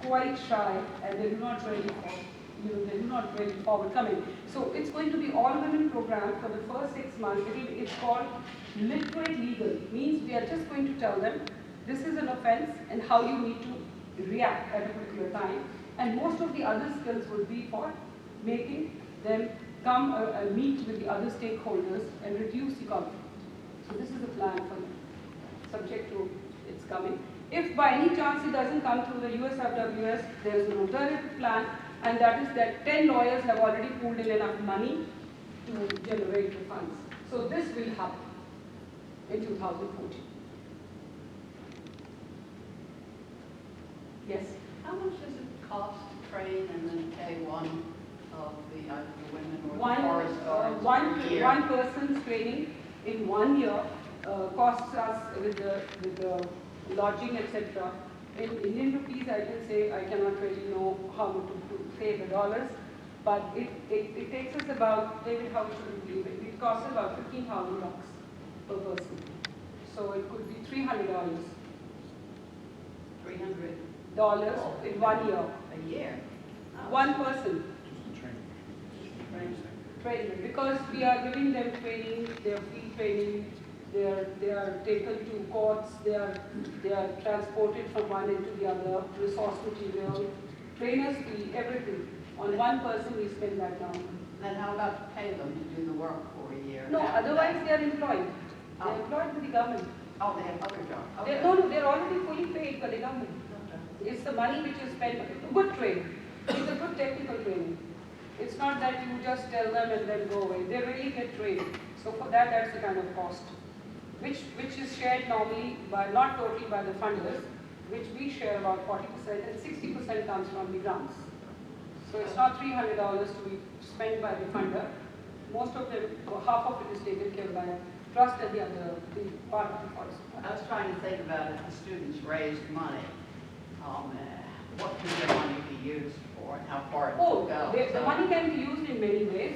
quite shy and they're not really, they're not very forward-coming. So it's going to be all-women program for the first 6 months. It's called Literate Legal. Means we are just going to tell them this is an offense and how you need to react at a particular time. And most of the other skills would be for making them come and meet with the other stakeholders and reduce the conflict. So this is the plan for them, subject to its coming. If by any chance it doesn't come through the USFWS, there is an alternative plan, and that is that 10 lawyers have already pooled in enough money to generate the funds. So this will happen in 2014. Yes? How much does it cost to train and then pay one of the either the women or One, the forest guards one person's training in 1 year costs us with the lodging, etc. In Indian rupees, I can say I cannot really know how to say the dollars, but it takes us about, David, how should we believe it? It costs about $15,000 per person. So it could be $300. $300 In 1 year. a year. Oh. One person. Training. Because we are giving them training, their field training, they are taken to courts, they are transported from one end to the other, resource material, trainers fee, everything. On one person we spend that amount. Then how about to pay them to do the work for a year? No, otherwise they are employed. They are Oh. employed with the government. Oh, they have other jobs. Okay. No, they're already fully paid by the government. It's the money which is spent, good training. It's a good technical training. It's not that you just tell them and then go away. They really get trained. So for that, that's the kind of cost, which is shared normally by, not totally by the funders, which we share about 40% and 60% comes from the grants. So it's not $300 to be spent by the funder. Most of them, or half of it is taken care by trust and the other, the part of the forest. I was trying to think about if the students raised money, what can their money be used for and how far it will go? The money can be used in many ways.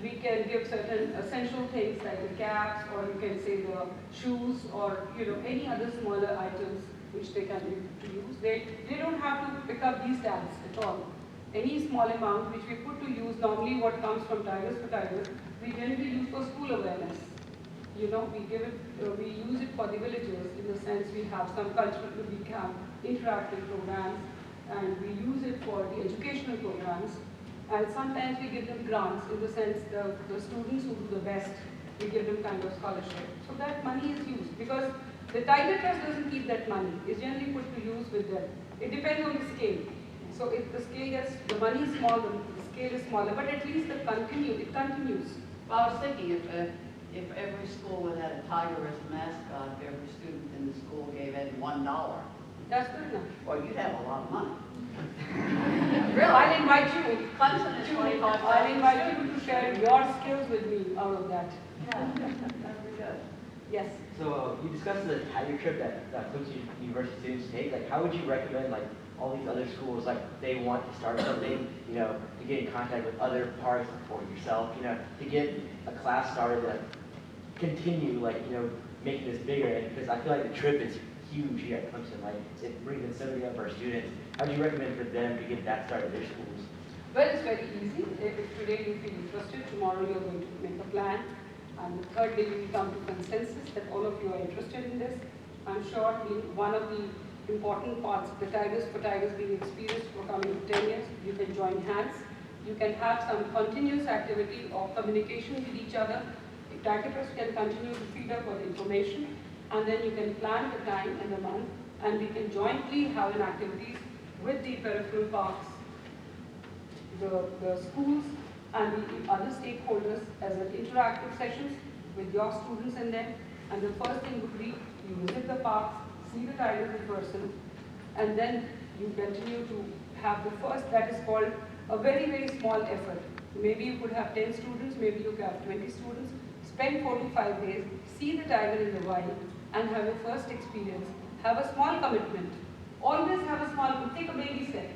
We can give certain essential things like the caps, or you can say the shoes, or any other smaller items which they can use. They don't have to pick up these tabs at all. Any small amount which we put to use, normally what comes from Tigers for Tigers, we generally use for school awareness. We use it for the villagers in the sense we have some cultural, we have interactive programs, and we use it for the educational programs. And sometimes we give them grants in the sense the students who do the best, we give them kind of scholarship. So that money is used because the Tiger Trust doesn't keep that money. It's generally put to use with them. It depends on the scale. So if the scale gets, the money is smaller, the scale is smaller, but at least it continues. Well, I was thinking if every school would have a tiger as a mascot, if every student in the school gave in $1, That's good enough. well, you'd have a lot of money. Really? I'll invite you. Clemson is 25. I'll invite you to share your skills with me out of that. Yeah, that'd be good. Yes. So you discussed the Tiger trip that Clemson University students take. Like, how would you recommend all these other schools, they want to start something, to get in contact with other parts for yourself, to get a class started that continue, making this bigger? Because I feel like the trip is huge here at Clemson. It brings in so many of our students. How do you recommend for them to get that started at their schools? Well, it's very easy. If today you feel interested, tomorrow you're going to make a plan. And the third day you will come to consensus that all of you are interested in this. I'm sure one of the important parts of the Tigers for Tigers being experienced for coming 10 years, you can join hands. You can have some continuous activity of communication with each other. If Tiger Trust can continue to feed up with information, and then you can plan the time and the month, and we can jointly have an activities with the peripheral parks, the schools, and the other stakeholders as an interactive sessions with your students in them. And the first thing would be you visit the parks, see the tigers in person, and then you continue to have the first, that is called a very, very small effort. Maybe you could have 10 students, maybe you could have 20 students, spend 4 to 5 days, see the tiger in the wild, and have a first experience. Have a small commitment. Always have a small, take a baby step.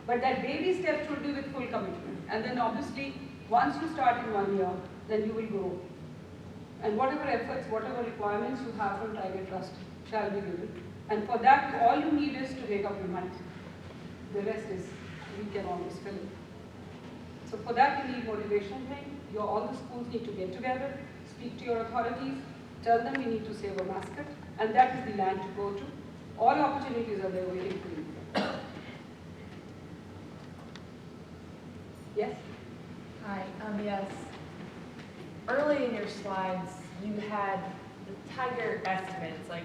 But that baby step should be with full commitment. And then obviously, once you start in 1 year, then you will grow. And whatever efforts, whatever requirements you have from Tiger Trust shall be given. And for that, all you need is to make up your mind. the rest is, we can always fill it. So for that, you need motivational thing. All the schools need to get together, speak to your authorities, tell them we need to save a mascot, and that is the land to go to. All opportunities are there waiting for you. Yes? Hi, yes. Early in your slides, you had the tiger estimates, like,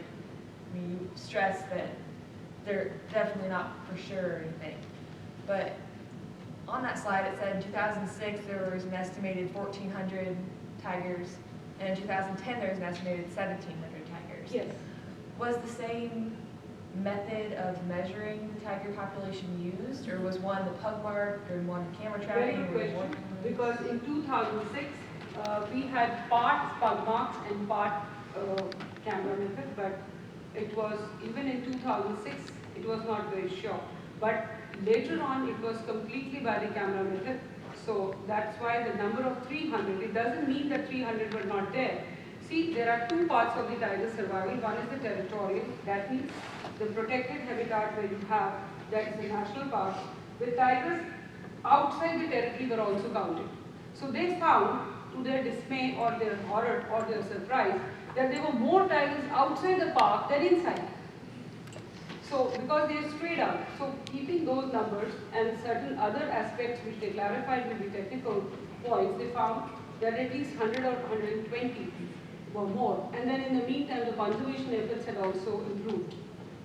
you stressed that they're definitely not for sure or anything. But on that slide, it said in 2006 there was an estimated 1,400 tigers, and in 2010 there was an estimated 1,700 tigers. Yes. Was the same method of measuring the tiger population used, or was one the pug mark, or one camera Very tracking? good or one? question. Because in 2006, we had part pug marks and part camera method, but it was, even in 2006, it was not very sure. But later on, it was completely by the camera method. So that's why the number of 300, it doesn't mean that 300 were not there. See, there are two parts of the tiger survival. One is the territorial, that means the protected habitat where you have, that is the national park. With tigers, outside the territory were also counted. So they found, to their dismay or their horror or their surprise, that there were more tigers outside the park than inside. So, because they strayed out. So, keeping those numbers and certain other aspects which they clarified with the technical points, they found that at least 100 or 120 were more. And then in the meantime, the conservation efforts had also improved.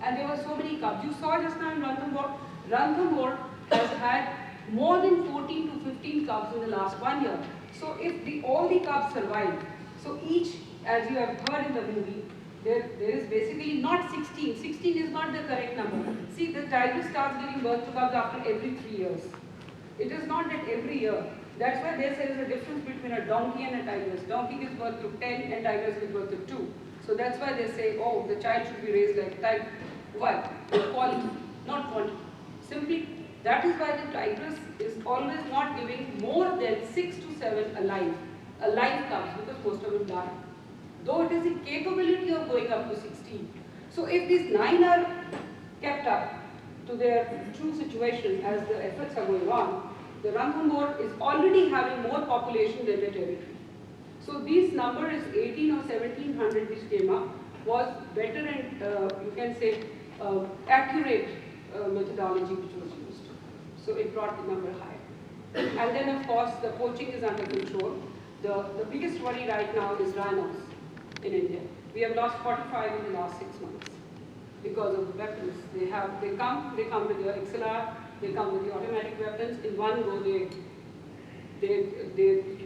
And there were so many cubs. You saw just now in Ranthambore. Ranthambore has had more than 14 to 15 cubs in the last 1 year. So if all the cubs survive, so each, as you have heard in the movie, there is basically not 16. 16 is not the correct number. See, the tiger starts giving birth to cubs after every 3 years. It is not that every year. That's why there is a difference between a donkey and a tiger. Donkey gives birth to 10 and tigers give birth to 2. So that's why they say, oh, the child should be raised like a tiger. Why? Quality, not quantity. Simply, that is why the tigress is always not giving more than 6 to 7 alive cubs, because most of them die. Though it is the capability of going up to 16. So if these 9 are kept up to their true situation as the efforts are going on, the Ranthambore is already having more population than the territory. So these numbers, 18 or 1700 which came up, was better and you can say accurate methodology which was used. So it brought the number higher. And then of course the poaching is under control. The biggest worry right now is rhinos in India. We have lost 45 in the last 6 months because of the weapons. They come with the XLR, they come with the automatic weapons. In one go,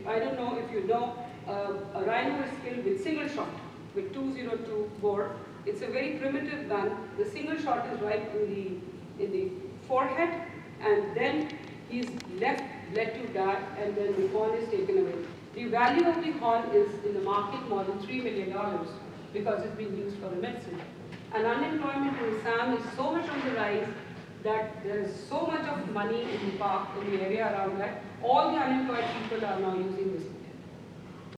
I don't know if you know, a rhino is killed with single shot, with 202 bore. It's a very primitive gun. The single shot is right in the forehead, and then he's let to die, and then the horn is taken away. The value of the horn is in the market more than $3 million because it's being used for the medicine. And unemployment in Assam is so much on the rise that there is so much of money in the park, in the area around that, all the unemployed people are now using this.